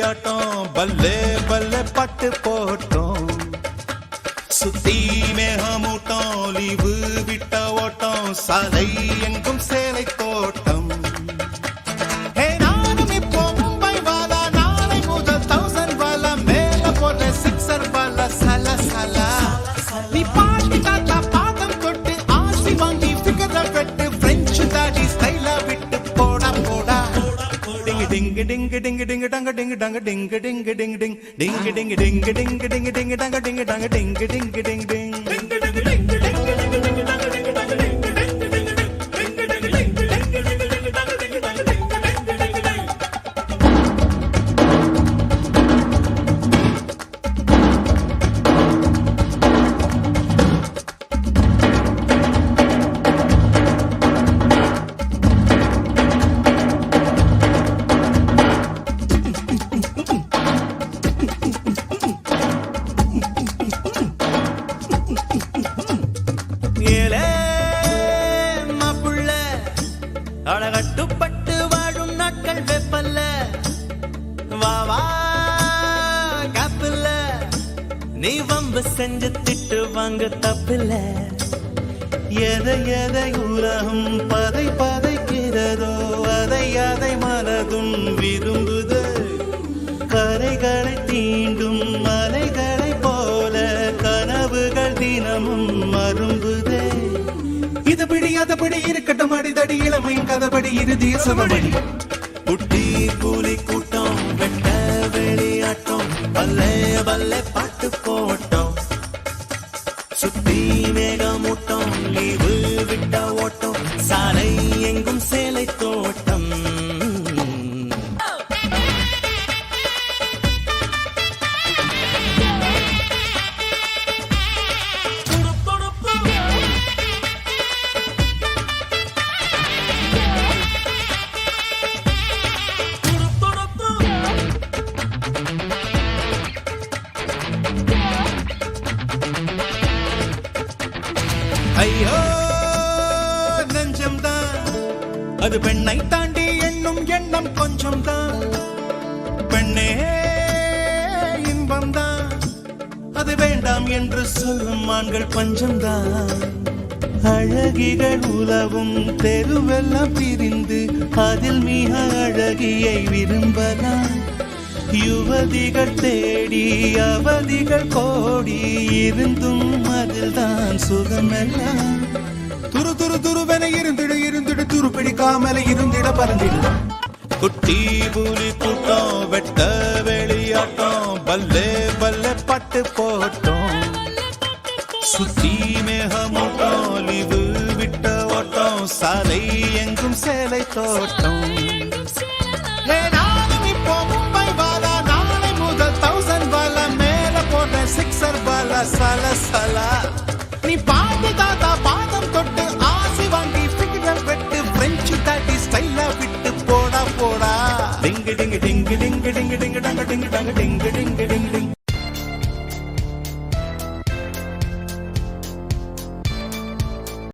வெளியாட்டம் பல்லே பல்லே பட்டு போட்டோம் சுத்தி மேகமூட்டம் லீவு விட்ட ஓட்டம் சாலை எங்கும் சேலை தோட்டம் நானும் இப்போ மும்பை வாலா நாளை முதல் 1000 வாலா மேல போட்ட சிக்ஸர் வாலா சல சல நீ பாட்டி தாத்தா பாதம் தொட்டு ஆசி வாங்கி ஃபிகர வெட்டு பிரெஞ்சு தாடி ஸ்டைலா விட்டு போடா போடா டிங் டிங் டிங் டிங் டங்க டிங் டங்க டிங் டிங் டிங் டிங் டிங் டிங் டிங் டிங் டிங் டிங் டங்க டிங் டங்க டிங் டிங் டிங் டிங் அழகட்டுப்பட்டு வாழும் நாட்கள் வெப்பல்ல வாவா காப்பில்ல நீ வம்பு செஞ்சு திட்டு வாங்க தப்பில்ல எதை எதை உலகம் பதை பதைக்கிறதோ அதை அதை மனதும் விரும்புது கரைகளை தீண்டும் மலைகளை போல கனவுகள் தினமும் மரும்புதே இதுபடி அதபடி இருக்கட்டும் அடிதடி இளமையின் கதபடி இறுதிய சமபடி குட்டி கூலி கூட்டம் வெட்ட வெளியாட்டம் பல்லே பல்லே பாட்டு போட்டோம் சுத்தி மேகமூட்டம் லீவு விட்ட ஓட்டம் சாலை எங்கும் சேலை தோட்டம் ஐயோ நெஞ்சம்தான் அது பெண்ணை தாண்டி எண்ணும் எண்ணம் கொஞ்சம் தான் பெண்ணே இன்பம்தான் அது வேண்டாம் என்று சொல்லும் ஆண்கள் பஞ்சம்தான் அழகிகள் உலவும் தெருவெல்லாம் பிரிந்து அதில் மிக அழகியை விரும்பலாம் யுவதிகள் தேடி அவதிகள் கோடி இருந்தும் அதில் தான் சுகமெல்லாம் துரு துரு துருவென இருந்திடு இருந்திடு துரு பிடிக்காமல இருந்திட பறந்திடு குட்டி புலி கூட்டம் வெட்ட வெளியாட்டம் பல்லே பல்லே பட்டு போட்டோம் சுத்தி மேகமூட்டம் லீவு விட்ட ஓட்டம் சாலை எங்கும் சேலை தோட்டம் சிக்ஸர் பாலா சல சல நீ